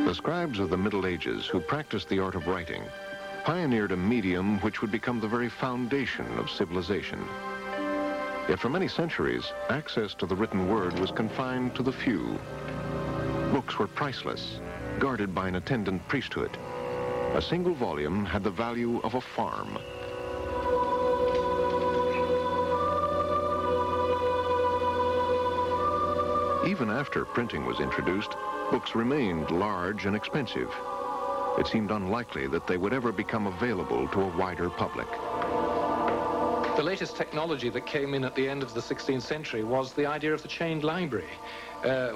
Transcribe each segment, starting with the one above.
The scribes of the Middle Ages who practiced the art of writing pioneered a medium which would become the very foundation of civilization. Yet for many centuries, access to the written word was confined to the few. Books were priceless, guarded by an attendant priesthood. A single volume had the value of a farm. Even after printing was introduced, books remained large and expensive. It seemed unlikely that they would ever become available to a wider public. The latest technology that came in at the end of the 16th century was the idea of the chained library,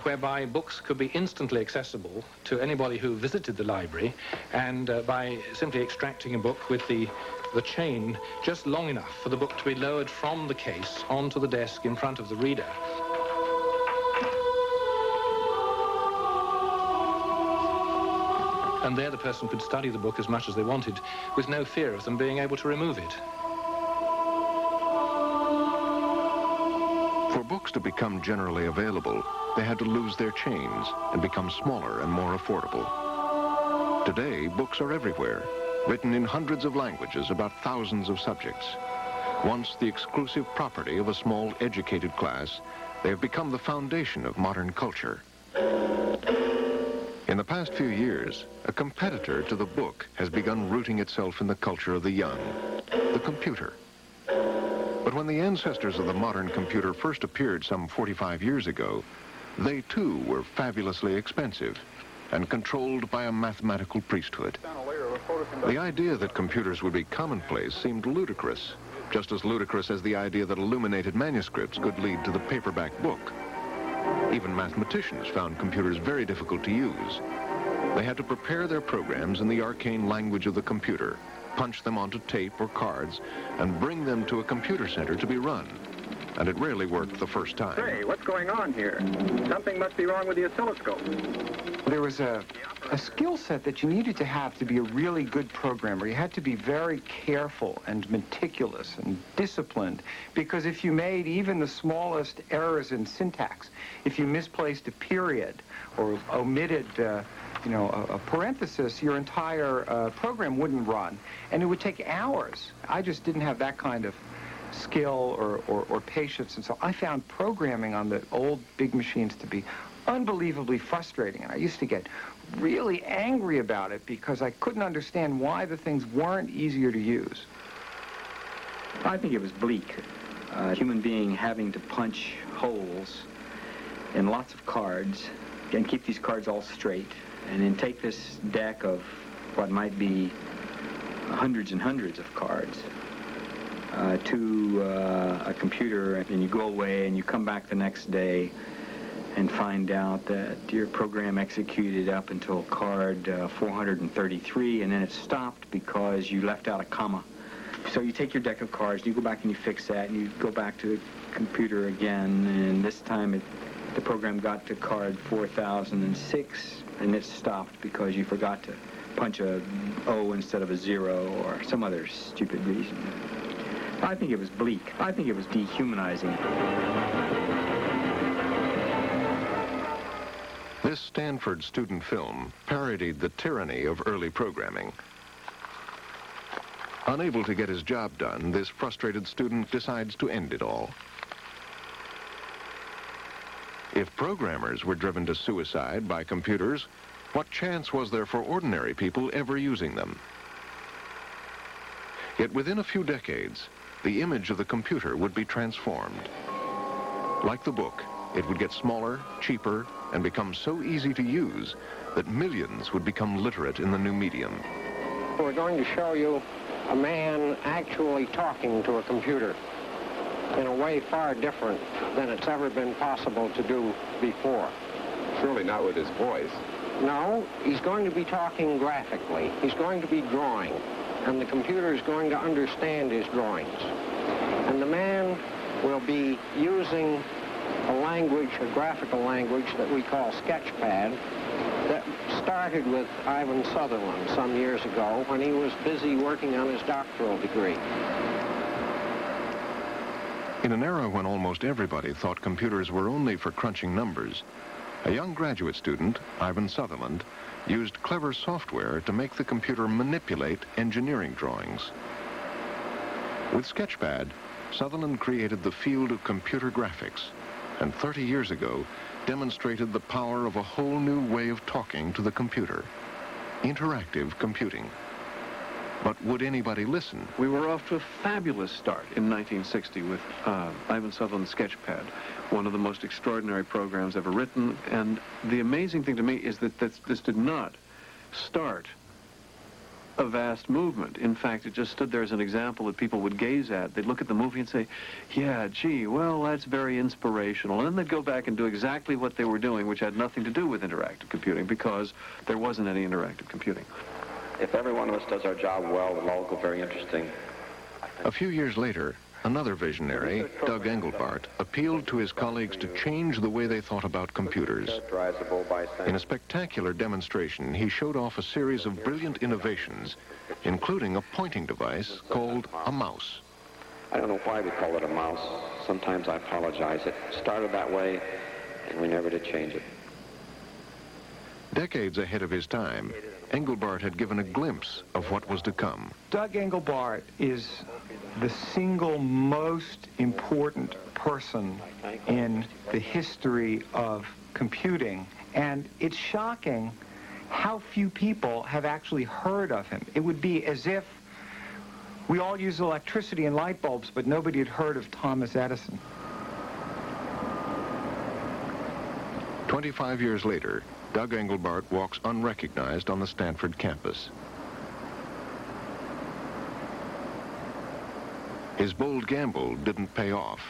whereby books could be instantly accessible to anybody who visited the library, and by simply extracting a book with the chain just long enough for the book to be lowered from the case onto the desk in front of the reader. And there the person could study the book as much as they wanted, with no fear of them being able to remove it. For books to become generally available, they had to lose their chains and become smaller and more affordable. Today, books are everywhere, written in hundreds of languages about thousands of subjects. Once the exclusive property of a small educated class, they have become the foundation of modern culture. In the past few years, a competitor to the book has begun rooting itself in the culture of the young, the computer. But when the ancestors of the modern computer first appeared some 45 years ago, they too were fabulously expensive and controlled by a mathematical priesthood. The idea that computers would be commonplace seemed ludicrous, just as ludicrous as the idea that illuminated manuscripts could lead to the paperback book. Even mathematicians found computers very difficult to use. They had to prepare their programs in the arcane language of the computer, punch them onto tape or cards, and bring them to a computer center to be run. And it rarely worked the first time. Say, what's going on here? Something must be wrong with the oscilloscope. There was a skill set that you needed to have to be a really good programmer. You had to be very careful and meticulous and disciplined, because if you made even the smallest errors in syntax, if you misplaced a period or omitted a parenthesis, your entire program wouldn't run, and it would take hours. I just didn't have that kind of skill or patience, and so I found programming on the old big machines to be unbelievably frustrating, and I used to get really angry about it because I couldn't understand why the things weren't easier to use. I think it was bleak. A human being having to punch holes in lots of cards and keep these cards all straight, and then take this deck of what might be hundreds and hundreds of cards to a computer, and you go away and you come back the next day and find out that your program executed up until card 433, and then it stopped because you left out a comma. So you take your deck of cards, you go back and you fix that, and you go back to the computer again, and this time the program got to card 4006, and it stopped because you forgot to punch a O instead of a 0 or some other stupid reason. I think it was bleak. I think it was dehumanizing. This Stanford student film parodied the tyranny of early programming. Unable to get his job done, this frustrated student decides to end it all. If programmers were driven to suicide by computers, what chance was there for ordinary people ever using them? Yet within a few decades, the image of the computer would be transformed. Like the book, it would get smaller, cheaper, and become so easy to use that millions would become literate in the new medium. We're going to show you a man actually talking to a computer in a way far different than it's ever been possible to do before. Surely not with his voice. No, he's going to be talking graphically. He's going to be drawing, and the computer is going to understand his drawings. And the man will be using a language, a graphical language that we call Sketchpad, that started with Ivan Sutherland some years ago when he was busy working on his doctoral degree. In an era when almost everybody thought computers were only for crunching numbers, a young graduate student, Ivan Sutherland, used clever software to make the computer manipulate engineering drawings. With Sketchpad, Sutherland created the field of computer graphics, and 30 years ago demonstrated the power of a whole new way of talking to the computer, interactive computing. But would anybody listen? We were off to a fabulous start in 1960 with Ivan Sutherland's Sketchpad, one of the most extraordinary programs ever written. And the amazing thing to me is that this did not start a vast movement. In fact, it just stood there as an example that people would gaze at. They'd look at the movie and say, yeah, gee, well, that's very inspirational. And then they'd go back and do exactly what they were doing, which had nothing to do with interactive computing, because there wasn't any interactive computing. If every one of us does our job well, it'll all go very interesting. A few years later, another visionary, Doug Engelbart, appealed to his colleagues to change the way they thought about computers. In a spectacular demonstration, he showed off a series of brilliant innovations, including a pointing device called a mouse. I don't know why we call it a mouse. Sometimes I apologize. It started that way, and we never did change it. Decades ahead of his time, Engelbart had given a glimpse of what was to come. Doug Engelbart is the single most important person in the history of computing, and it's shocking how few people have actually heard of him. It would be as if we all use electricity and light bulbs, but nobody had heard of Thomas Edison. 25 years later, Doug Engelbart walks unrecognized on the Stanford campus. His bold gamble didn't pay off.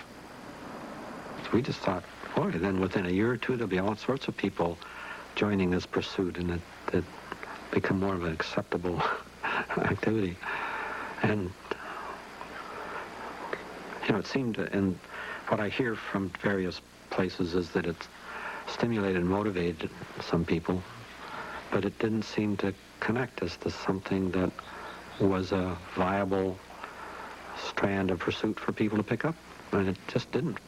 We just thought, boy, then within a year or two, there'll be all sorts of people joining this pursuit, and it become more of an acceptable activity. And, you know, it seemed, and what I hear from various places is that it's stimulated and motivated some people, but it didn't seem to connect us to something that was a viable strand of pursuit for people to pick up, and it just didn't.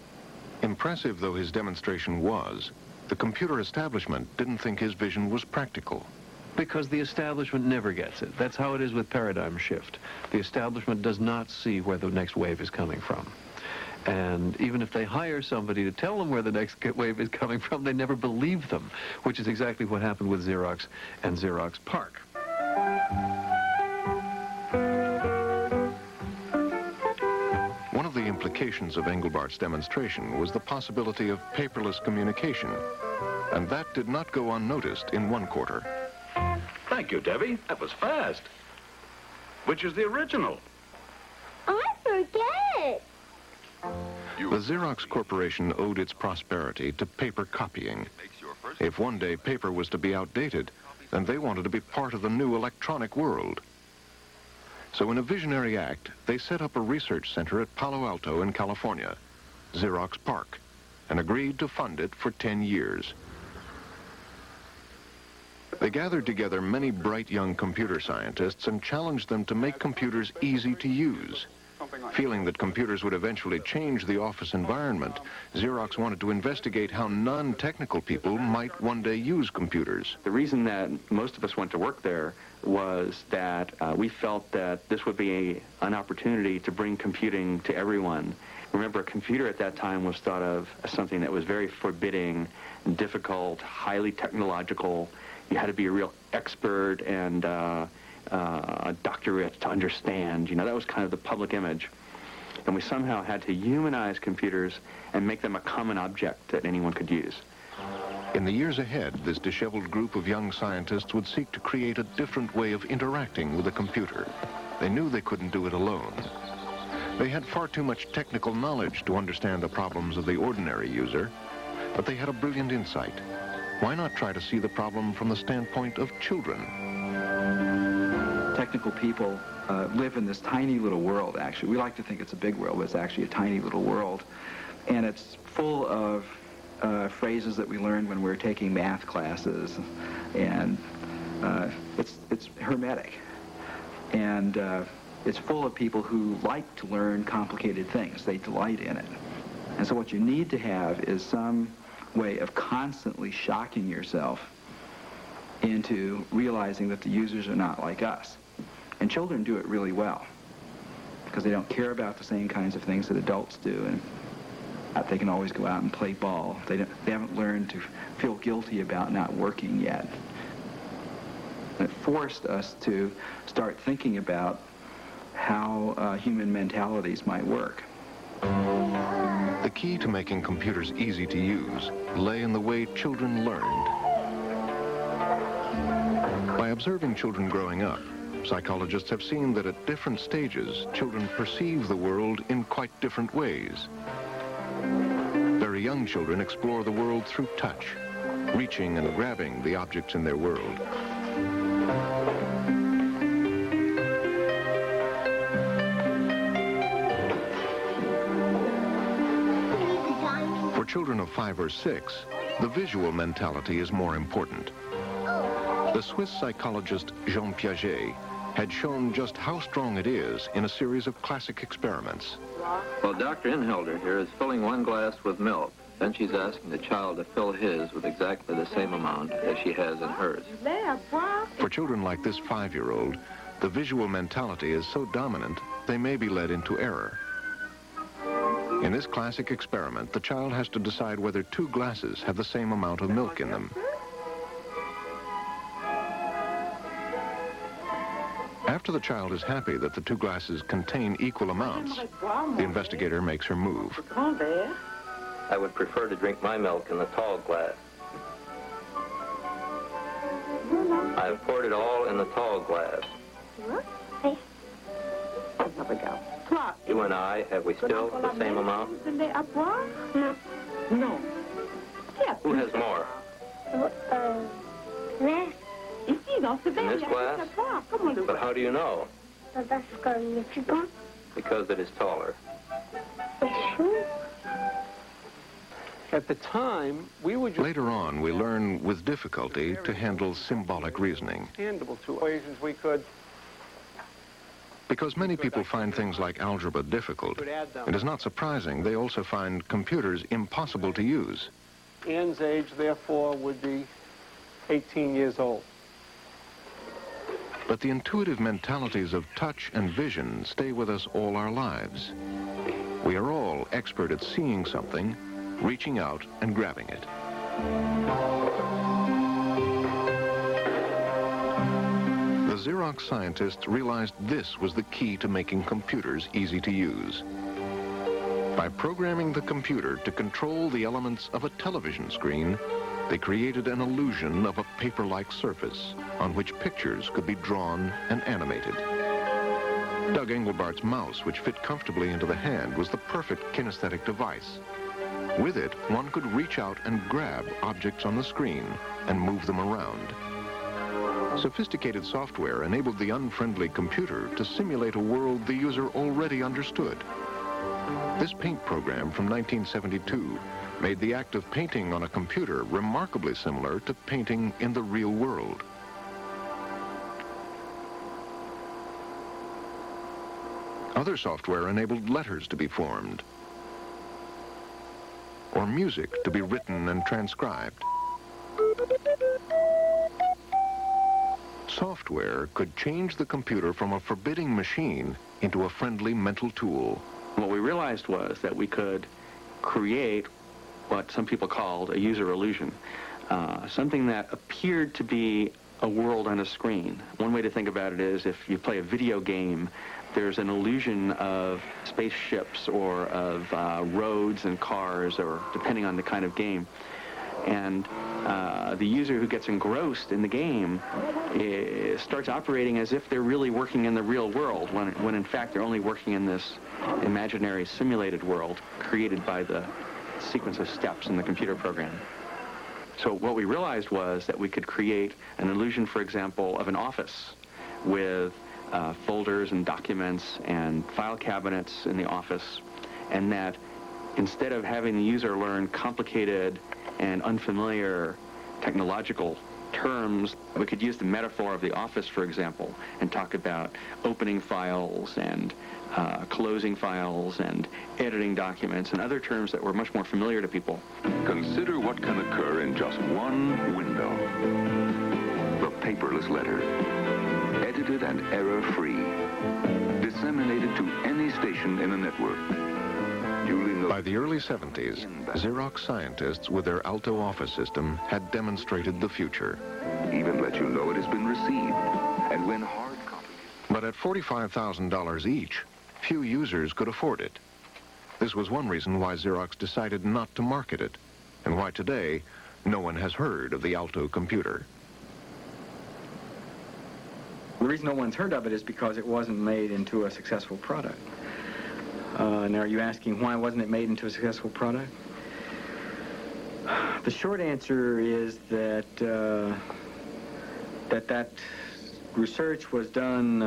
Impressive though his demonstration was, the computer establishment didn't think his vision was practical. Because the establishment never gets it. That's how it is with paradigm shift. The establishment does not see where the next wave is coming from. And even if they hire somebody to tell them where the next wave is coming from, they never believe them, which is exactly what happened with Xerox and Xerox PARC. One of the implications of Engelbart's demonstration was the possibility of paperless communication, and that did not go unnoticed in one quarter. Thank you, Debbie. That was fast. Which is the original? I forget. The Xerox Corporation owed its prosperity to paper copying. If one day paper was to be outdated, then they wanted to be part of the new electronic world. So in a visionary act, they set up a research center at Palo Alto in California, Xerox PARC, and agreed to fund it for 10 years. They gathered together many bright young computer scientists and challenged them to make computers easy to use. Feeling that computers would eventually change the office environment, Xerox wanted to investigate how non-technical people might one day use computers. The reason that most of us went to work there was that we felt that this would be an opportunity to bring computing to everyone. Remember, a computer at that time was thought of as something that was very forbidding, difficult, highly technological. You had to be a real expert, and a doctorate to understand. You know, that was kind of the public image. And we somehow had to humanize computers and make them a common object that anyone could use. In the years ahead, this disheveled group of young scientists would seek to create a different way of interacting with a computer. They knew they couldn't do it alone. They had far too much technical knowledge to understand the problems of the ordinary user, but they had a brilliant insight. Why not try to see the problem from the standpoint of children? Technical people live in this tiny little world, actually. We like to think it's a big world, but it's actually a tiny little world. And it's full of phrases that we learned when we were taking math classes. And it's hermetic. And it's full of people who like to learn complicated things. They delight in it. And so what you need to have is some way of constantly shocking yourself into realizing that the users are not like us. And children do it really well because they don't care about the same kinds of things that adults do, and they can always go out and play ball. They haven't learned to feel guilty about not working yet. And it forced us to start thinking about how human mentalities might work. The key to making computers easy to use lay in the way children learned. By observing children growing up, psychologists have seen that at different stages, children perceive the world in quite different ways. Very young children explore the world through touch, reaching and grabbing the objects in their world. For children of 5 or 6, the visual mentality is more important. The Swiss psychologist Jean Piaget had shown just how strong it is in a series of classic experiments. Well, Dr. Inhelder here is filling one glass with milk. Then she's asking the child to fill his with exactly the same amount as she has in hers. For children like this 5-year-old, the visual mentality is so dominant, they may be led into error. In this classic experiment, the child has to decide whether 2 glasses have the same amount of milk in them. After the child is happy that the 2 glasses contain equal amounts, the investigator makes her move. I would prefer to drink my milk in the tall glass. I have poured it all in the tall glass. You and I, have we still the same amount? No. Who has more? In this glass? But how do you know? Because it is taller. At the time, we would just... Later on, we learn with difficulty to handle symbolic reasoning. ...handle 2 equations we could... Because many people find things like algebra difficult, it is not surprising they also find computers impossible to use. Ann's age, therefore, would be 18 years old. But the intuitive mentalities of touch and vision stay with us all our lives. We are all expert at seeing something, reaching out and grabbing it. The Xerox scientists realized this was the key to making computers easy to use. By programming the computer to control the elements of a television screen, they created an illusion of a paper-like surface on which pictures could be drawn and animated. Doug Engelbart's mouse, which fit comfortably into the hand, was the perfect kinesthetic device. With it, one could reach out and grab objects on the screen and move them around. Sophisticated software enabled the unfriendly computer to simulate a world the user already understood. This paint program from 1972 made the act of painting on a computer remarkably similar to painting in the real world. Other software enabled letters to be formed, or music to be written and transcribed. Software could change the computer from a forbidding machine into a friendly mental tool. What we realized was that we could create what some people called a user illusion, something that appeared to be a world on a screen. One way to think about it is if you play a video game, there's an illusion of spaceships or of roads and cars, or depending on the kind of game. And the user who gets engrossed in the game starts operating as if they're really working in the real world, when in fact they're only working in this imaginary simulated world created by the sequence of steps in the computer program. So what we realized was that we could create an illusion, for example, of an office with folders and documents and file cabinets in the office, and that instead of having the user learn complicated and unfamiliar technological terms, we could use the metaphor of the office, for example, and talk about opening files and closing files and editing documents and other terms that were much more familiar to people. Consider what can occur in just one window. The paperless letter, edited and error-free, disseminated to any station in the network. By the early 70s, Xerox scientists with their Alto office system had demonstrated the future. Even let you know it has been received. And when hard copy... But at $45,000 each, few users could afford it. This was one reason why Xerox decided not to market it, and why today no one has heard of the Alto computer. The reason no one's heard of it is because it wasn't made into a successful product. Now, are you asking why wasn't it made into a successful product? The short answer is that that research was done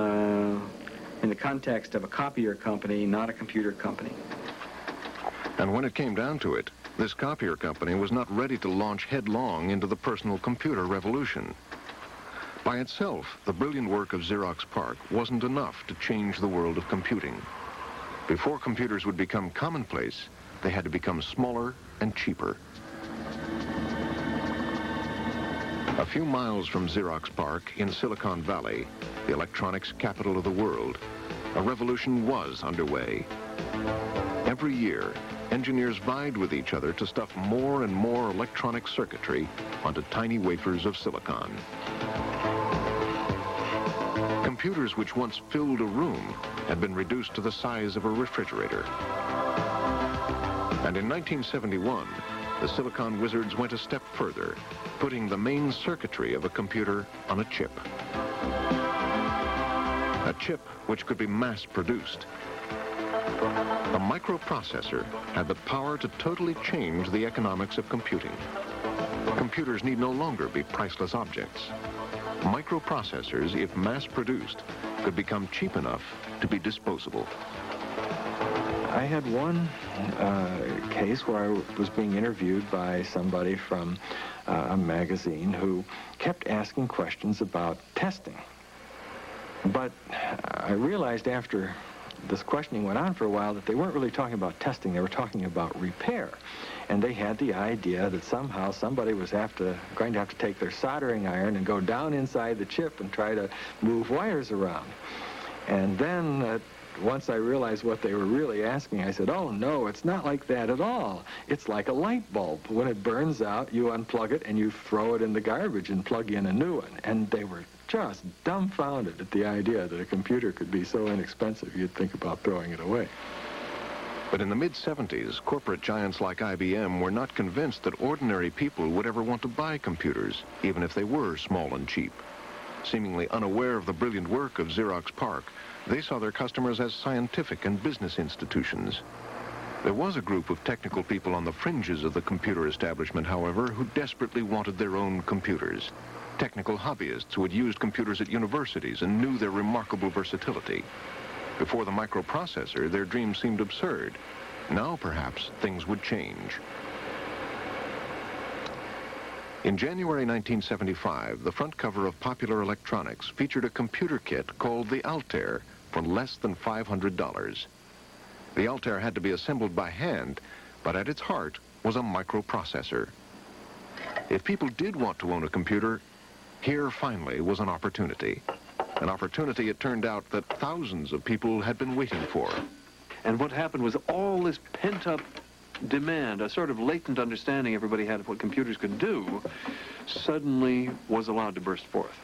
in the context of a copier company, not a computer company. And when it came down to it, this copier company was not ready to launch headlong into the personal computer revolution. By itself, the brilliant work of Xerox PARC wasn't enough to change the world of computing. Before computers would become commonplace, they had to become smaller and cheaper. A few miles from Xerox PARC in Silicon Valley, the electronics capital of the world, a revolution was underway. Every year, engineers vied with each other to stuff more and more electronic circuitry onto tiny wafers of silicon. Computers which once filled a room had been reduced to the size of a refrigerator. And in 1971, the silicon wizards went a step further, putting the main circuitry of a computer on a chip. A chip which could be mass-produced. A microprocessor had the power to totally change the economics of computing. Computers need no longer be priceless objects. Microprocessors, if mass-produced, could become cheap enough to be disposable. I had one case where I was being interviewed by somebody from a magazine who kept asking questions about testing. But I realized after this questioning went on for a while that they weren't really talking about testing, they were talking about repair. And they had the idea that somehow somebody was going to have to take their soldering iron and go down inside the chip and try to move wires around. And then once I realized what they were really asking, I said, oh no, it's not like that at all. It's like a light bulb. When it burns out, you unplug it and you throw it in the garbage and plug in a new one. And they were just dumbfounded at the idea that a computer could be so inexpensive you'd think about throwing it away. But in the mid-70s, corporate giants like IBM were not convinced that ordinary people would ever want to buy computers, even if they were small and cheap. Seemingly unaware of the brilliant work of Xerox PARC, they saw their customers as scientific and business institutions. There was a group of technical people on the fringes of the computer establishment, however, who desperately wanted their own computers. Technical hobbyists who had used computers at universities and knew their remarkable versatility. Before the microprocessor, their dreams seemed absurd. Now, perhaps, things would change. In January 1975, the front cover of Popular Electronics featured a computer kit called the Altair for less than $500. The Altair had to be assembled by hand, but at its heart was a microprocessor. If people did want to own a computer, here finally was an opportunity. An opportunity, it turned out, that thousands of people had been waiting for. And what happened was all this pent-up demand, a sort of latent understanding everybody had of what computers could do, suddenly was allowed to burst forth.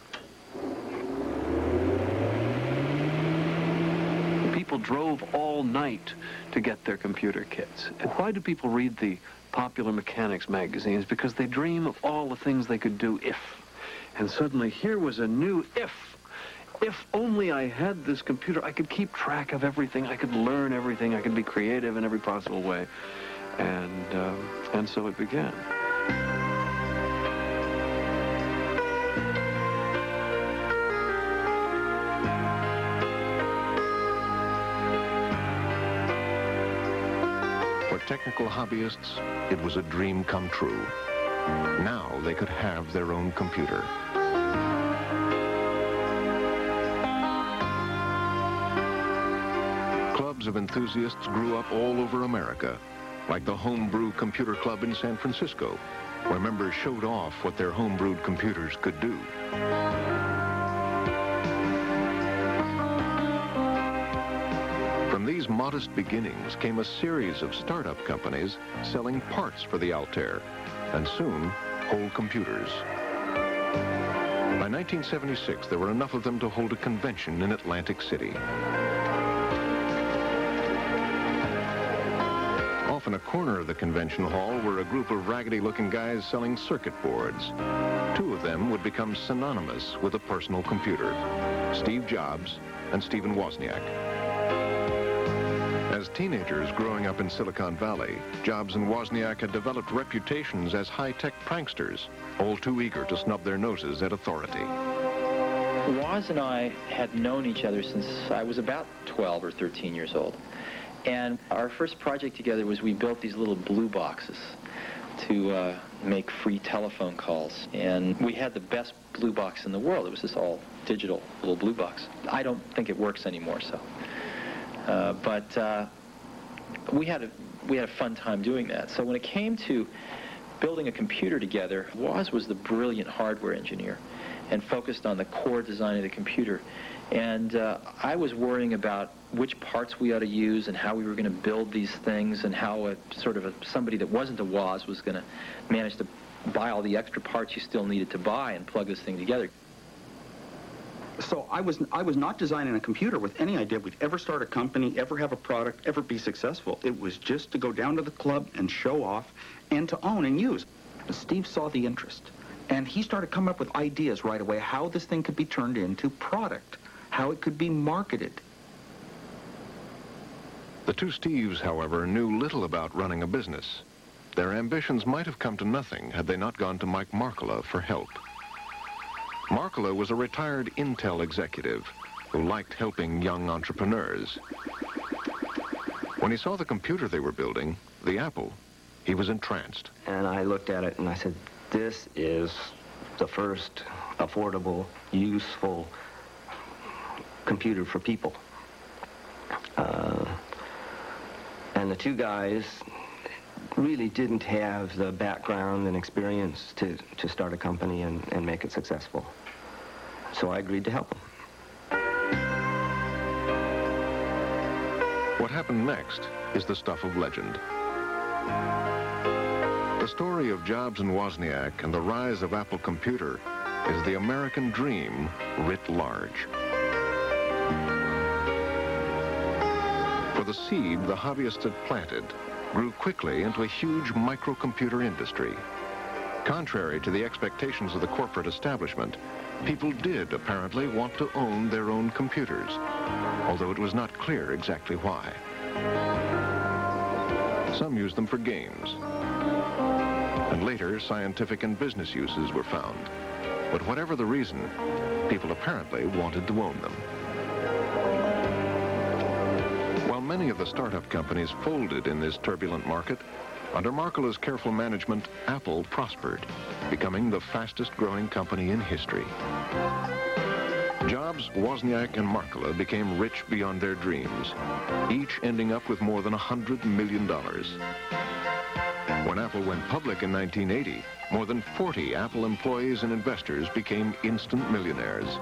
People drove all night to get their computer kits. And why do people read the popular mechanics magazines? Because they dream of all the things they could do if. And suddenly here was a new if. If only I had this computer, I could keep track of everything, I could learn everything, I could be creative in every possible way. And so it began. For technical hobbyists, it was a dream come true. Now they could have their own computer. Clubs of enthusiasts grew up all over America, like the Homebrew Computer Club in San Francisco, where members showed off what their homebrewed computers could do. From these modest beginnings came a series of startup companies selling parts for the Altair, and soon, whole computers. By 1976, there were enough of them to hold a convention in Atlantic City. Off in a corner of the convention hall were a group of raggedy-looking guys selling circuit boards. Two of them would become synonymous with a personal computer, Steve Jobs and Stephen Wozniak. As teenagers growing up in Silicon Valley, Jobs and Wozniak had developed reputations as high-tech pranksters, all too eager to snub their noses at authority. Woz and I had known each other since I was about 12 or 13 years old. And our first project together was we built these little blue boxes to make free telephone calls. And we had the best blue box in the world. It was this all digital little blue box. I don't think it works anymore, so. But we had a fun time doing that. So when it came to building a computer together, Woz was the brilliant hardware engineer and focused on the core design of the computer. And I was worrying about which parts we ought to use and how we were going to build these things and how somebody that wasn't a Woz was going to manage to buy all the extra parts you still needed to buy and plug this thing together. So I was not designing a computer with any idea we'd ever start a company, ever have a product, ever be successful. It was just to go down to the club and show off and to own and use. Steve saw the interest, and he started coming up with ideas right away how this thing could be turned into product, how it could be marketed. The two Steves, however, knew little about running a business. Their ambitions might have come to nothing had they not gone to Mike Markkula for help. Markkula was a retired Intel executive who liked helping young entrepreneurs. When he saw the computer they were building, the Apple, he was entranced. And I looked at it and I said, this is the first affordable, useful computer for people. And the two guys really didn't have the background and experience to start a company and make it successful. So I agreed to help them. What happened next is the stuff of legend. The story of Jobs and Wozniak and the rise of Apple Computer is the American dream writ large. For the seed the hobbyists had planted grew quickly into a huge microcomputer industry. Contrary to the expectations of the corporate establishment, people did apparently want to own their own computers, although it was not clear exactly why. Some used them for games, and later scientific and business uses were found. But whatever the reason, people apparently wanted to own them. While many of the startup companies folded in this turbulent market, under Markkula's careful management, Apple prospered, becoming the fastest-growing company in history. Jobs, Wozniak, and Markkula became rich beyond their dreams, each ending up with more than $100 million. When Apple went public in 1980, more than 40 Apple employees and investors became instant millionaires.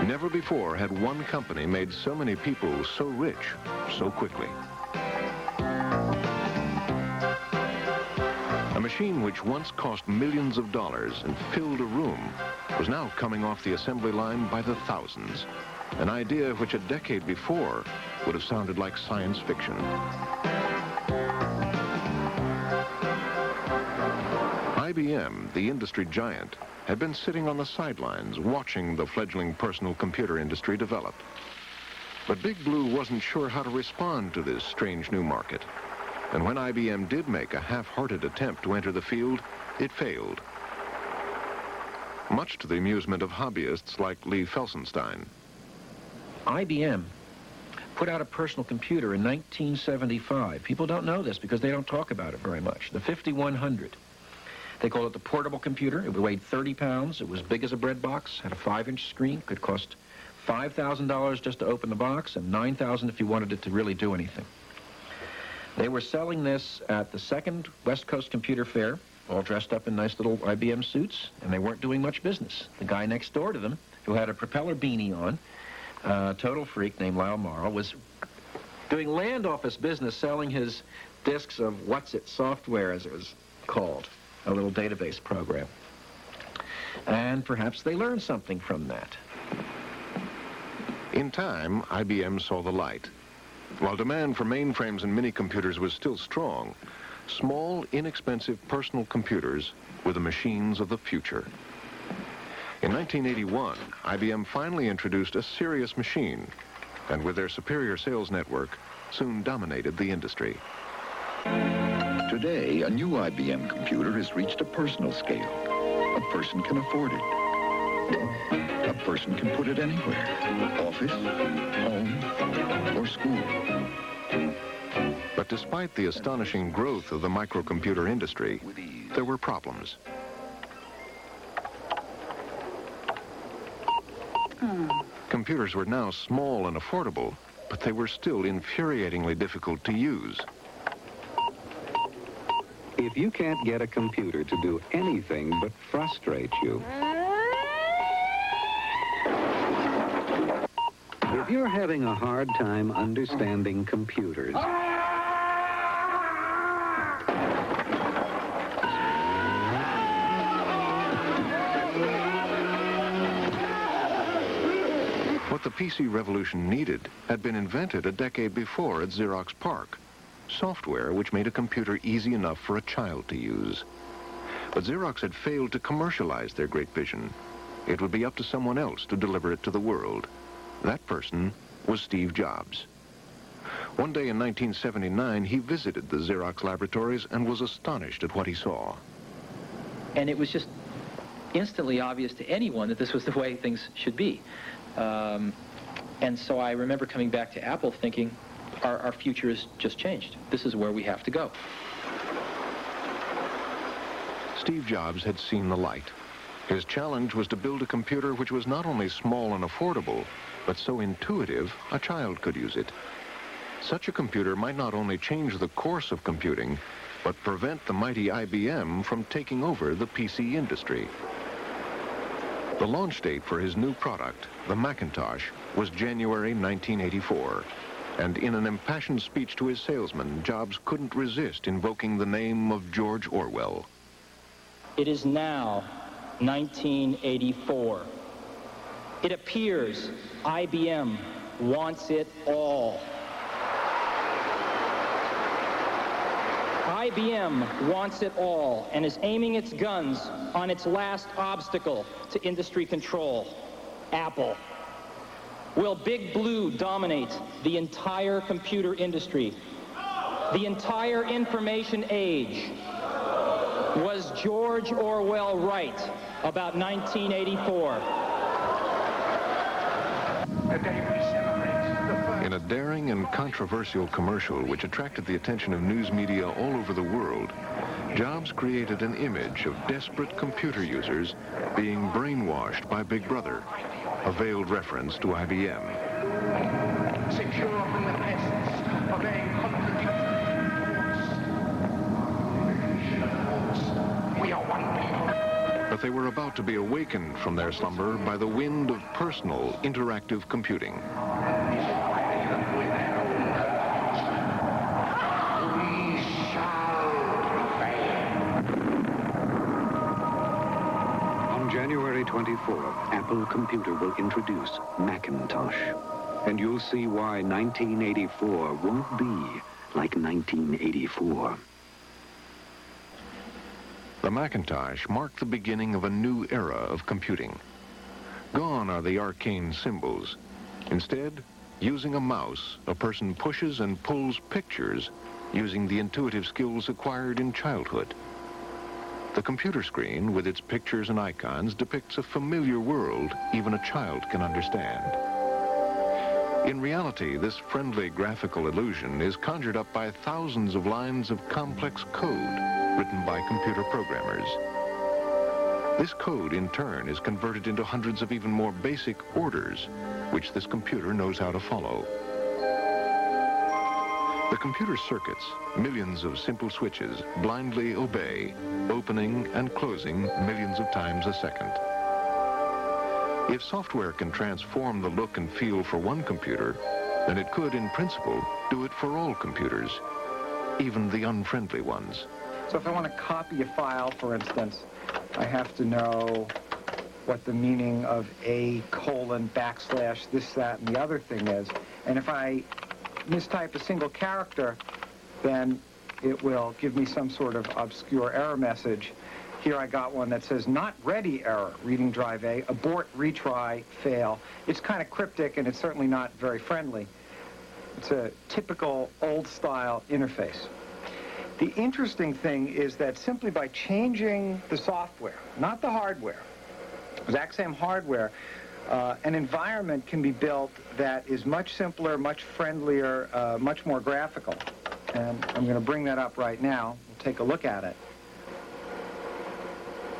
Never before had one company made so many people so rich so quickly. machine which once cost millions of dollars and filled a room was now coming off the assembly line by the thousands, an idea which a decade before would have sounded like science fiction. IBM, the industry giant, had been sitting on the sidelines watching the fledgling personal computer industry develop. But Big Blue wasn't sure how to respond to this strange new market. And when IBM did make a half-hearted attempt to enter the field, it failed. Much to the amusement of hobbyists like Lee Felsenstein. IBM put out a personal computer in 1975. People don't know this because they don't talk about it very much. The 5100. They called it the portable computer. It weighed 30 pounds. It was big as a bread box, had a 5-inch screen, could cost $5,000 just to open the box and $9,000 if you wanted it to really do anything. They were selling this at the second West Coast Computer Fair, all dressed up in nice little IBM suits, and they weren't doing much business. The guy next door to them, who had a propeller beanie on, a total freak named Lyle Morrow, was doing land office business selling his disks of What's It software, as it was called, a little database program. And perhaps they learned something from that. In time, IBM saw the light. While demand for mainframes and mini-computers was still strong, small, inexpensive personal computers were the machines of the future. In 1981, IBM finally introduced a serious machine, and with their superior sales network, soon dominated the industry. Today, a new IBM computer has reached a personal scale. A person can afford it. A person can put it anywhere. Office, home, or school. But despite the astonishing growth of the microcomputer industry, there were problems. Computers were now small and affordable, but they were still infuriatingly difficult to use. If you can't get a computer to do anything but frustrate you, if you're having a hard time understanding computers, what the PC revolution needed had been invented a decade before at Xerox PARC. Software which made a computer easy enough for a child to use. But Xerox had failed to commercialize their great vision. It would be up to someone else to deliver it to the world. That person was Steve Jobs. One day in 1979, he visited the Xerox laboratories and was astonished at what he saw. And it was just instantly obvious to anyone that this was the way things should be. And so I remember coming back to Apple thinking, our future has just changed. This is where we have to go. Steve Jobs had seen the light. His challenge was to build a computer which was not only small and affordable, but so intuitive a child could use it. Such a computer might not only change the course of computing, but prevent the mighty IBM from taking over the PC industry. The launch date for his new product, the Macintosh, was January 1984. And in an impassioned speech to his salesman, Jobs couldn't resist invoking the name of George Orwell. It is now 1984. It appears IBM wants it all. IBM wants it all and is aiming its guns on its last obstacle to industry control, Apple. Will Big Blue dominate the entire computer industry, the entire information age? Was George Orwell right about 1984? In a daring and controversial commercial which attracted the attention of news media all over the world, Jobs created an image of desperate computer users being brainwashed by Big Brother, a veiled reference to IBM. Secure from the pests, obeying contradictions. We are one people. But they were about to be awakened from their slumber by the wind of personal, interactive computing. We shall prevail. 1984, Apple Computer will introduce Macintosh. And you'll see why 1984 won't be like 1984. The Macintosh marked the beginning of a new era of computing. Gone are the arcane symbols. Instead, using a mouse, a person pushes and pulls pictures using the intuitive skills acquired in childhood. The computer screen, with its pictures and icons, depicts a familiar world even a child can understand. In reality, this friendly graphical illusion is conjured up by thousands of lines of complex code written by computer programmers. This code, in turn, is converted into hundreds of even more basic orders, which this computer knows how to follow. The computer circuits, millions of simple switches, blindly obey, opening and closing millions of times a second. If software can transform the look and feel for one computer, then it could, in principle, do it for all computers, even the unfriendly ones. So if I want to copy a file, for instance, I have to know what the meaning of a : / this, that, and the other thing is. And if I mistype a single character, then it will give me some sort of obscure error message. Here I got one that says, not ready error, reading drive A, abort, retry, fail. It's kind of cryptic, and it's certainly not very friendly. It's a typical old-style interface. The interesting thing is that simply by changing the software, not the hardware, exact same hardware, an environment can be built that is much simpler, much friendlier, much more graphical. And I'm going to bring that up right now. We'll take a look at it.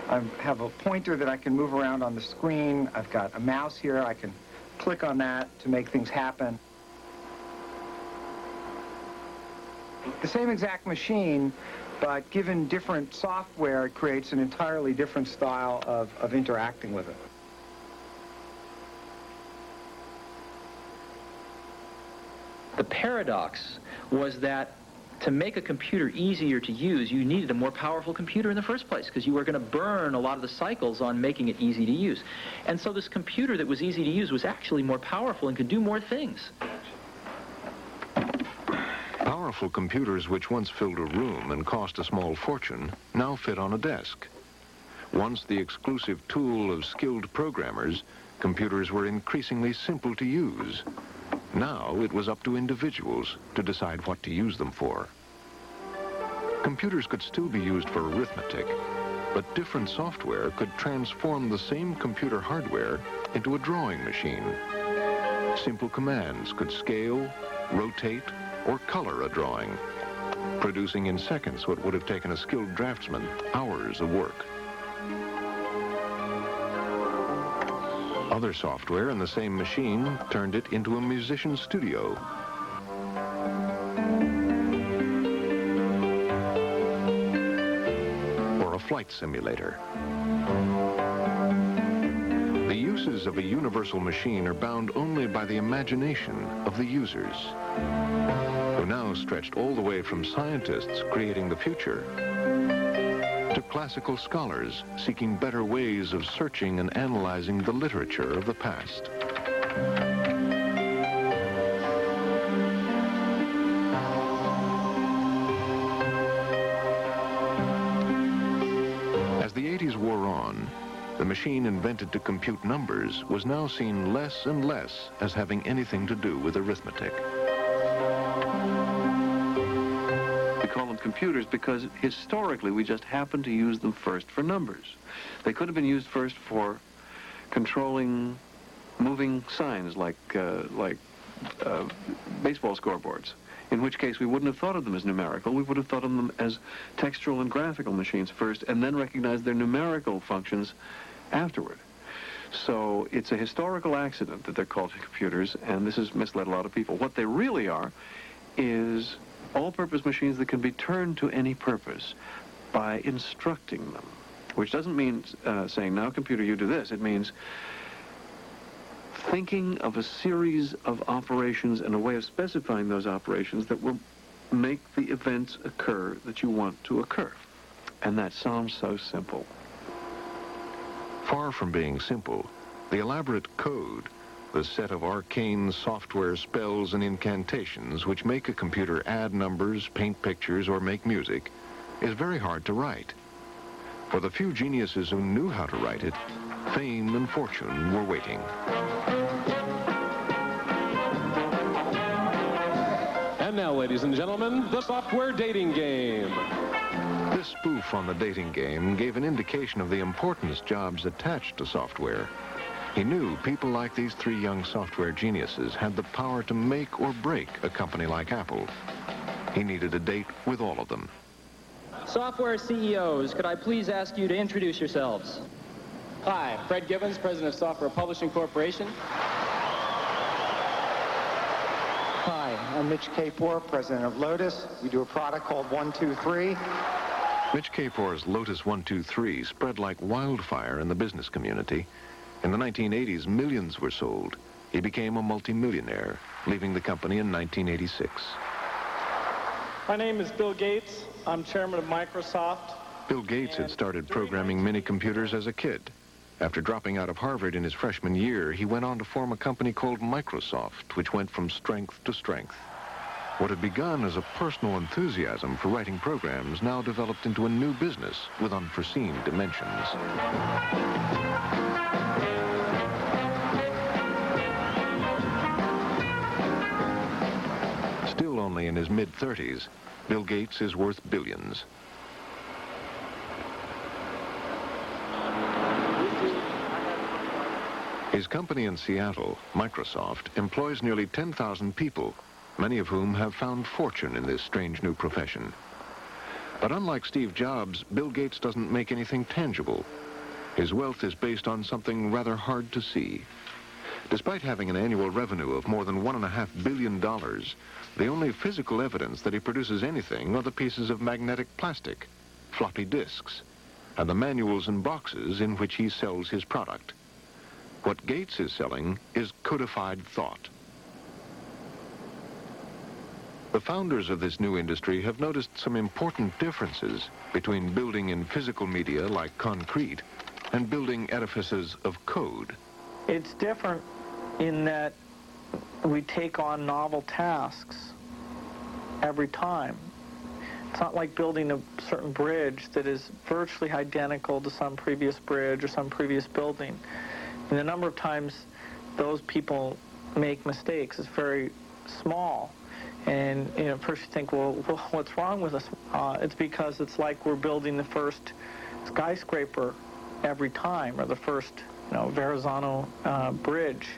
I have a pointer that I can move around on the screen. I've got a mouse here. I can click on that to make things happen. The same exact machine, but given different software, it creates an entirely different style of interacting with it. The paradox was that to make a computer easier to use, you needed a more powerful computer in the first place, because you were going to burn a lot of the cycles on making it easy to use. And so this computer that was easy to use was actually more powerful and could do more things. Powerful computers which once filled a room and cost a small fortune now fit on a desk. Once the exclusive tool of skilled programmers, computers were increasingly simple to use. Now it was up to individuals to decide what to use them for. Computers could still be used for arithmetic, but different software could transform the same computer hardware into a drawing machine. Simple commands could scale, rotate, or color a drawing, producing in seconds what would have taken a skilled draftsman hours of work. Other software in the same machine turned it into a musician's studio. Or a flight simulator. The uses of a universal machine are bound only by the imagination of the users, who now stretched all the way from scientists creating the future to classical scholars seeking better ways of searching and analyzing the literature of the past. As the 80s wore on, the machine invented to compute numbers was now seen less and less as having anything to do with arithmetic. Call them computers because historically we just happened to use them first for numbers. They could have been used first for controlling moving signs like baseball scoreboards, in which case we wouldn't have thought of them as numerical. We would have thought of them as textual and graphical machines first and then recognized their numerical functions afterward. So it's a historical accident that they're called computers, and this has misled a lot of people. What they really are is all-purpose machines that can be turned to any purpose by instructing them, which doesn't mean saying, now computer, you do this. It means thinking of a series of operations and a way of specifying those operations that will make the events occur that you want to occur. And that sounds so simple. Far from being simple, the elaborate code, the set of arcane software spells and incantations which make a computer add numbers, paint pictures, or make music, is very hard to write. For the few geniuses who knew how to write it, fame and fortune were waiting. And now, ladies and gentlemen, the software dating game. This spoof on the dating game gave an indication of the importance Jobs attached to software. He knew people like these three young software geniuses had the power to make or break a company like Apple. He needed a date with all of them. Software CEOs, could I please ask you to introduce yourselves? Hi, Fred Gibbons, President of Software Publishing Corporation. Hi, I'm Mitch Kapor, President of Lotus. We do a product called 123. Mitch Kapor's Lotus 123 spread like wildfire in the business community. In the 1980s, millions were sold. He became a multimillionaire, leaving the company in 1986. My name is Bill Gates. I'm chairman of Microsoft. Bill Gates had started programming mini-computers as a kid. After dropping out of Harvard in his freshman year, he went on to form a company called Microsoft, which went from strength to strength. What had begun as a personal enthusiasm for writing programs now developed into a new business with unforeseen dimensions. Still only in his mid-30s, Bill Gates is worth billions. His company in Seattle, Microsoft, employs nearly 10,000 people, many of whom have found fortune in this strange new profession. But unlike Steve Jobs, Bill Gates doesn't make anything tangible. His wealth is based on something rather hard to see. Despite having an annual revenue of more than $1.5 billion, the only physical evidence that he produces anything are the pieces of magnetic plastic, floppy disks, and the manuals and boxes in which he sells his product. What Gates is selling is codified thought. The founders of this new industry have noticed some important differences between building in physical media like concrete and building edifices of code. It's different in that we take on novel tasks every time. It's not like building a certain bridge that is virtually identical to some previous bridge or some previous building. And the number of times those people make mistakes is very small. And first you think, well, what's wrong with us? It's because it's like we're building the first skyscraper every time, or the first, Verrazano bridge.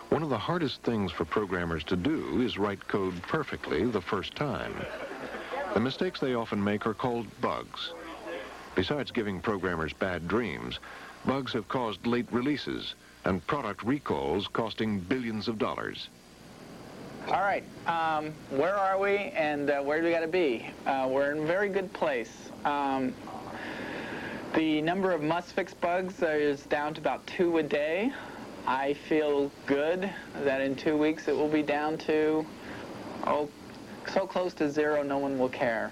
One of the hardest things for programmers to do is write code perfectly the first time. The mistakes they often make are called bugs. Besides giving programmers bad dreams, bugs have caused late releases and product recalls costing billions of dollars. All right, where are we and where do we got to be? We're in a very good place. The number of must-fix bugs is down to about 2 a day. I feel good that in 2 weeks it will be down to, so close to 0 no one will care.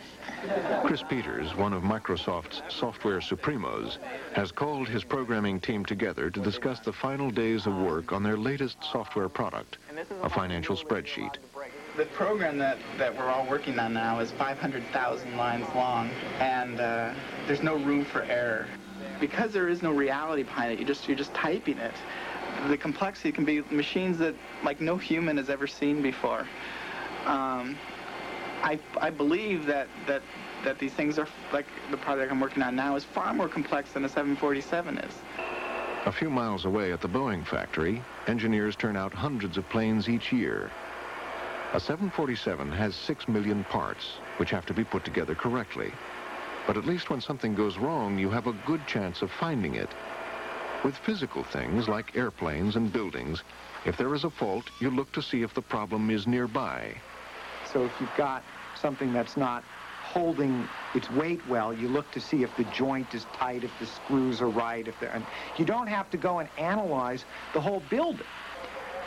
Chris Peters, one of Microsoft's software supremos, has called his programming team together to discuss the final days of work on their latest software product, a financial spreadsheet. The program that we're all working on now is 500,000 lines long, and there's no room for error. Because there is no reality behind it, you're just typing it. The complexity can be machines that like no human has ever seen before. I believe that these things are, like the project I'm working on now, is far more complex than a 747 is. A few miles away at the Boeing factory, engineers turn out hundreds of planes each year. A 747 has 6 million parts, which have to be put together correctly. But at least when something goes wrong, you have a good chance of finding it. With physical things like airplanes and buildings, if there is a fault, you look to see if the problem is nearby. So if you've got something that's not holding its weight well, you look to see if the joint is tight, if the screws are right, and you don't have to go and analyze the whole building.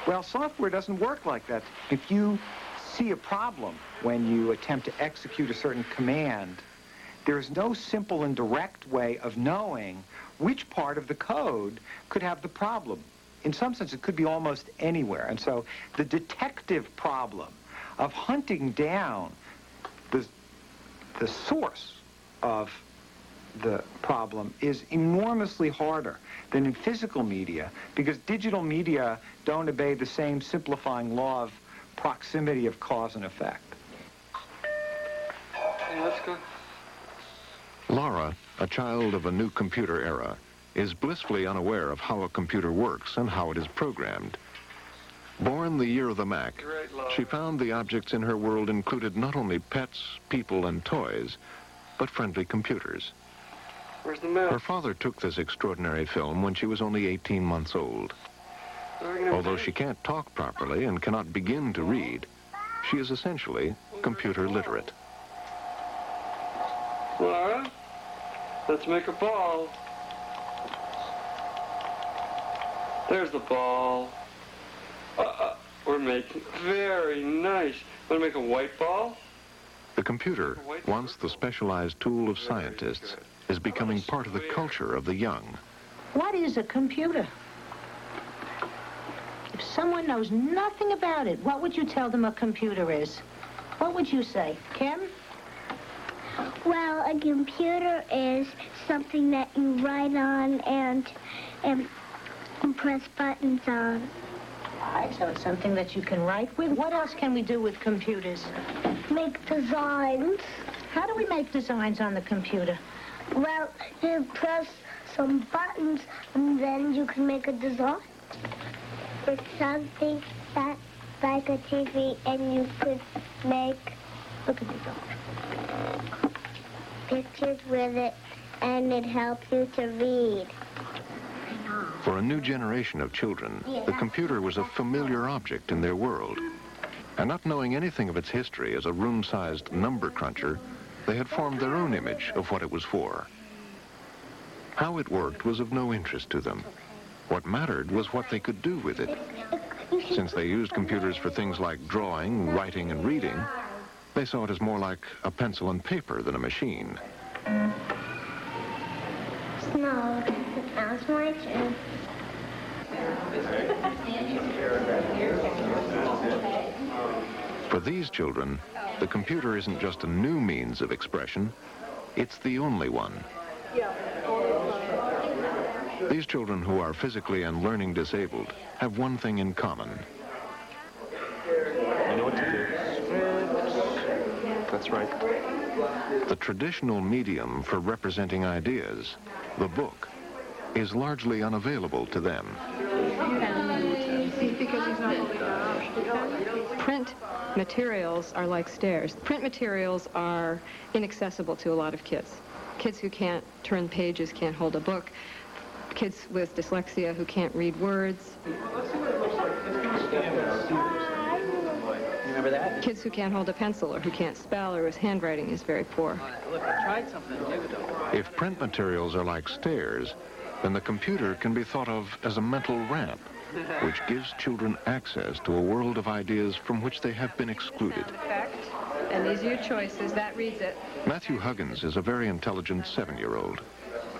Well, software doesn't work like that. If you see a problem when you attempt to execute a certain command, there's no simple and direct way of knowing which part of the code could have the problem. In some sense, it could be almost anywhere. And so the detective problem of hunting down the source of the problem is enormously harder than in physical media, because digital media don't obey the same simplifying law of proximity of cause and effect. Yeah, that's good. Laura, a child of a new computer era, is blissfully unaware of how a computer works and how it is programmed. Born the year of the Mac, she found the objects in her world included not only pets, people, and toys, but friendly computers. Where's the milk? Her father took this extraordinary film when she was only 18 months old. Although she can't talk properly and cannot begin to read, she is essentially computer literate. Laura, let's make a ball. There's the ball. We're making very nice. Want to make a white ball? The computer, once the specialized tool of scientists, is becoming part of the culture of the young. What is a computer? If someone knows nothing about it, what would you tell them a computer is? What would you say, Kim? Well, a computer is something that you write on and press buttons on. All right, so it's something that you can write with. What else can we do with computers? Make designs. How do we make designs on the computer? Well, you press some buttons and then you can make a design. It's something that's like a TV and you could make pictures with it and it helps you to read. For a new generation of children, the computer was a familiar object in their world. And not knowing anything of its history as a room-sized number cruncher, they had formed their own image of what it was for. How it worked was of no interest to them. What mattered was what they could do with it. Since they used computers for things like drawing, writing, and reading, they saw it as more like a pencil and paper than a machine. No, that was my turn. For these children, the computer isn't just a new means of expression, it's the only one. These children who are physically and learning disabled have one thing in common. You know what to do. That's right. The traditional medium for representing ideas, the book, is largely unavailable to them. Print materials are like stairs. Print materials are inaccessible to a lot of kids. Kids who can't turn pages, can't hold a book. Kids with dyslexia who can't read words. Remember that? Kids who can't hold a pencil or who can't spell or whose handwriting is very poor. Look, I tried something new, though. If print materials are like stairs, then the computer can be thought of as a mental ramp, which gives children access to a world of ideas from which they have been excluded. And these are your choices. That reads it. Matthew Huggins is a very intelligent 7-year-old.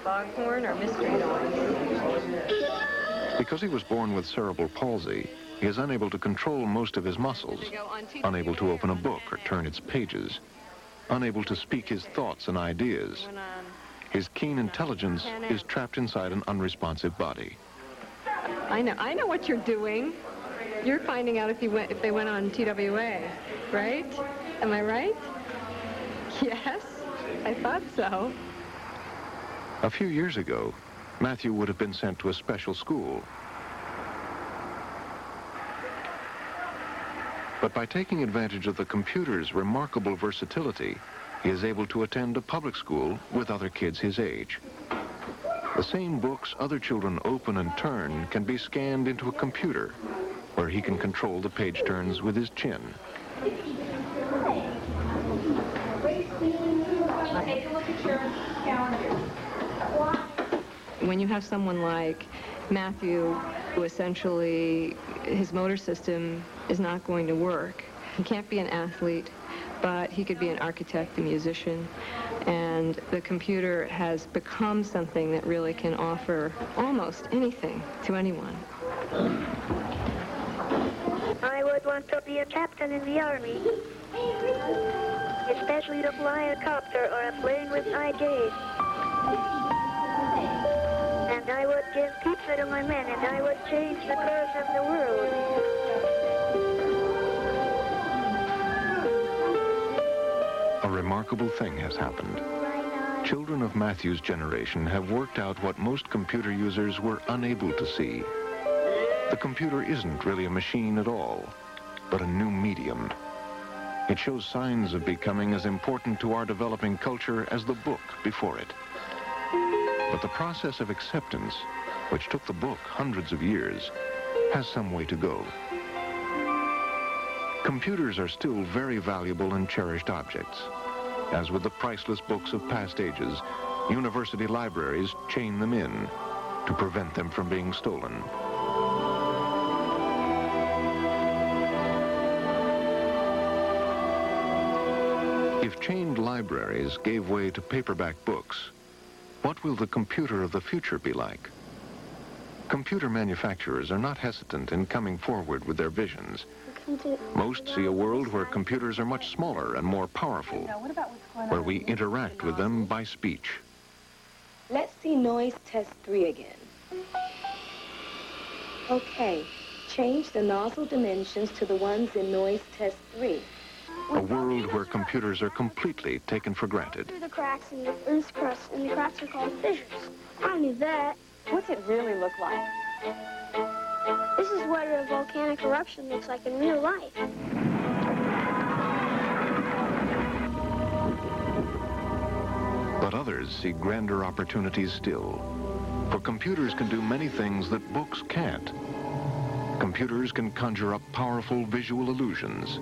Foghorn or mystery noise. Because he was born with cerebral palsy, he is unable to control most of his muscles, unable to open a book or turn its pages, unable to speak his thoughts and ideas. His keen intelligence is trapped inside an unresponsive body. I know what you're doing. You're finding out if they went on TWA, right? Am I right? Yes, I thought so. A few years ago, Matthew would have been sent to a special school. But by taking advantage of the computer's remarkable versatility, he is able to attend a public school with other kids his age. The same books other children open and turn can be scanned into a computer, where he can control the page turns with his chin. Take a look at your calendar. When you have someone like Matthew, who essentially his motor system is not going to work, he can't be an athlete, but he could be an architect, a musician, and the computer has become something that really can offer almost anything to anyone. I would want to be a captain in the army, especially to fly a copter or a plane with IJs. And I would give pizza to my men, and I would change the course of the world. A remarkable thing has happened. Children of Matthew's generation have worked out what most computer users were unable to see. The computer isn't really a machine at all, but a new medium. It shows signs of becoming as important to our developing culture as the book before it. But the process of acceptance, which took the book hundreds of years, has some way to go. Computers are still very valuable and cherished objects. As with the priceless books of past ages, university libraries chain them in to prevent them from being stolen. If chained libraries gave way to paperback books, what will the computer of the future be like? Computer manufacturers are not hesitant in coming forward with their visions. Most see a world where computers are much smaller and more powerful, where we interact with them by speech. Let's see noise test 3 again. Okay, change the nozzle dimensions to the ones in noise test 3. A world where computers are completely taken for granted. Through the cracks in the Earth's crust, and the cracks are called fissures. I knew that. What's it really look like? This is what a volcanic eruption looks like in real life. But others see grander opportunities still. For computers can do many things that books can't. Computers can conjure up powerful visual illusions.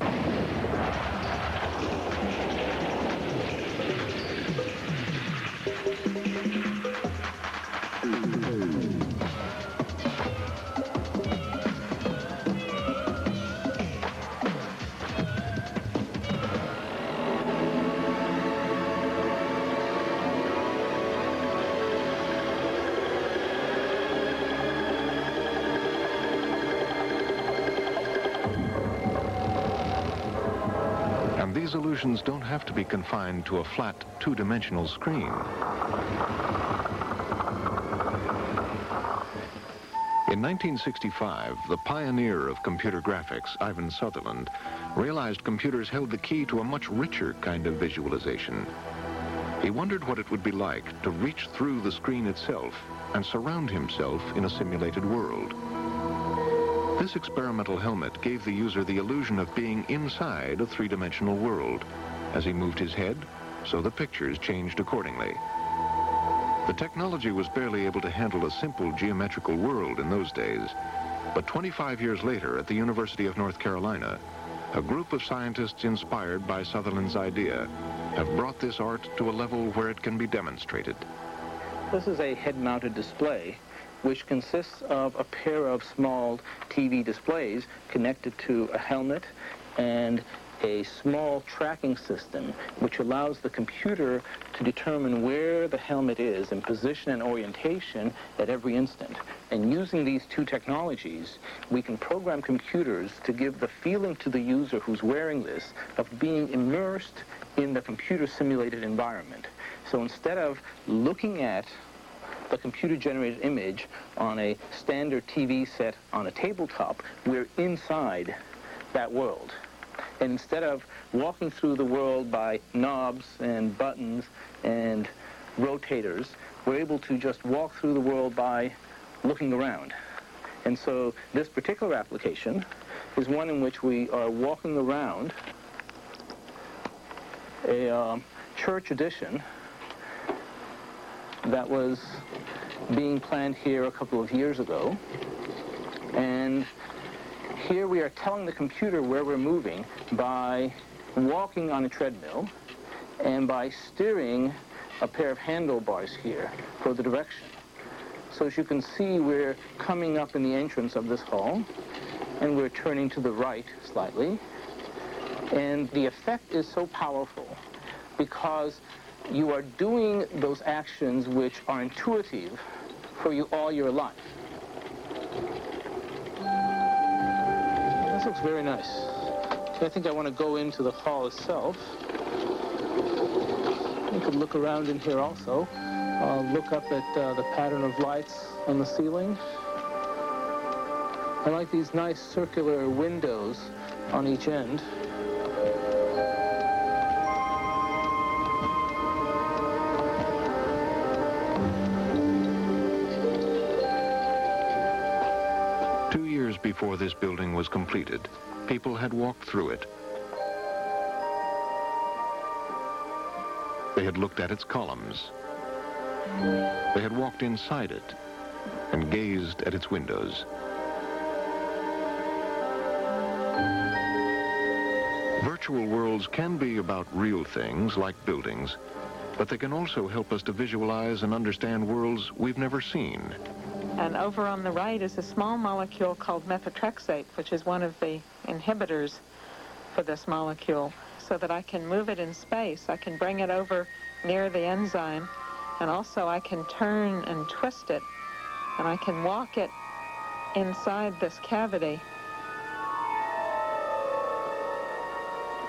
These illusions don't have to be confined to a flat, two-dimensional screen. In 1965, the pioneer of computer graphics, Ivan Sutherland, realized computers held the key to a much richer kind of visualization. He wondered what it would be like to reach through the screen itself and surround himself in a simulated world. This experimental helmet gave the user the illusion of being inside a three-dimensional world. As he moved his head, so the pictures changed accordingly. The technology was barely able to handle a simple geometrical world in those days. But 25 years later, at the University of North Carolina, a group of scientists inspired by Sutherland's idea have brought this art to a level where it can be demonstrated. This is a head-mounted display, which consists of a pair of small TV displays connected to a helmet and a small tracking system, which allows the computer to determine where the helmet is in position and orientation at every instant. And using these two technologies, we can program computers to give the feeling to the user who's wearing this of being immersed in the computer-simulated environment. So instead of looking at the computer-generated image on a standard TV set on a tabletop, we're inside that world. And instead of walking through the world by knobs and buttons and rotators, we're able to just walk through the world by looking around. And so this particular application is one in which we are walking around a church addition that was being planned here a couple of years ago. And here we are telling the computer where we're moving by walking on a treadmill and by steering a pair of handlebars here for the direction. So as you can see, we're coming up in the entrance of this hall, and we're turning to the right slightly, And the effect is so powerful because you are doing those actions which are intuitive for you all your life. This looks very nice. I think I want to go into the hall itself. You could look around in here also. Look up at the pattern of lights on the ceiling. I like these nice circular windows on each end. Before this building was completed, people had walked through it. They had looked at its columns. They had walked inside it and gazed at its windows. Virtual worlds can be about real things like buildings, but they can also help us to visualize and understand worlds we've never seen. And over on the right is a small molecule called methotrexate, which is one of the inhibitors for this molecule, so that I can move it in space. I can bring it over near the enzyme, and also I can turn and twist it, and I can walk it inside this cavity.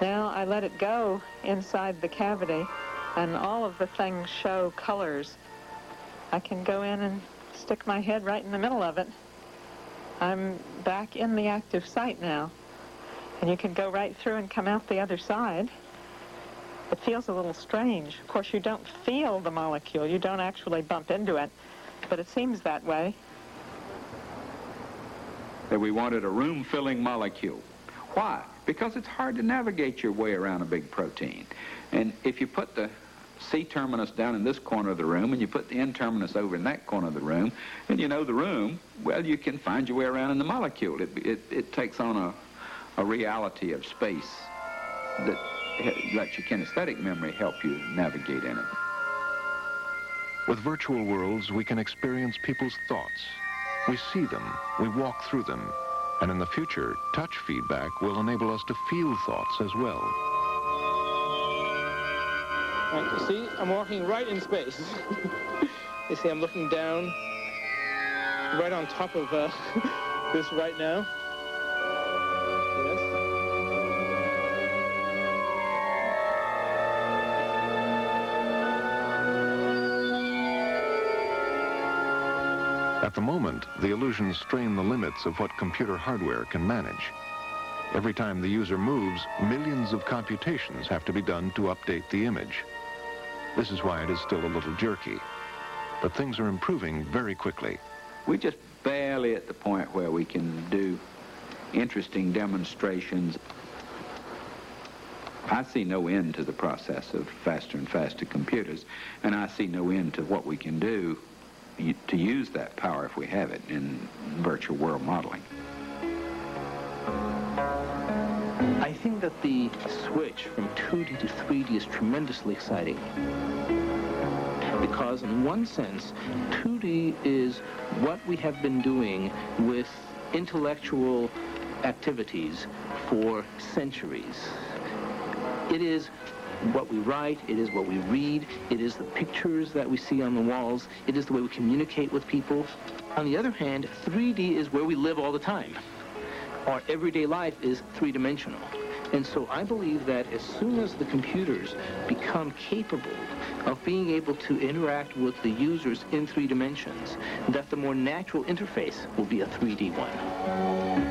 Now I let it go inside the cavity, and all of the things show colors. I can go in and stick my head right in the middle of it. I'm back in the active site now. And you can go right through and come out the other side. It feels a little strange. Of course, you don't feel the molecule. You don't actually bump into it, but it seems that way. That we wanted a room-filling molecule. Why? Because it's hard to navigate your way around a big protein. And if you put the C-terminus down in this corner of the room, and you put the N-terminus over in that corner of the room, and you know the room, well, you can find your way around in the molecule. It takes on a reality of space that lets your kinesthetic memory help you navigate in it. With virtual worlds, we can experience people's thoughts. We see them, we walk through them, and in the future, touch feedback will enable us to feel thoughts as well. Right, you see, I'm walking right in space. You see, I'm looking down right on top of this right now. Yes. At the moment, the illusions strain the limits of what computer hardware can manage. Every time the user moves, millions of computations have to be done to update the image. This is why it is still a little jerky. But things are improving very quickly. We're just barely at the point where we can do interesting demonstrations. I see no end to the process of faster and faster computers, and I see no end to what we can do to use that power if we have it in virtual world modeling. I think that the switch from 2D to 3D is tremendously exciting. Because in one sense, 2D is what we have been doing with intellectual activities for centuries. It is what we write, it is what we read, it is the pictures that we see on the walls, it is the way we communicate with people. On the other hand, 3D is where we live all the time. Our everyday life is three-dimensional. And so I believe that as soon as the computers become capable of being able to interact with the users in 3 dimensions, that the more natural interface will be a 3D one.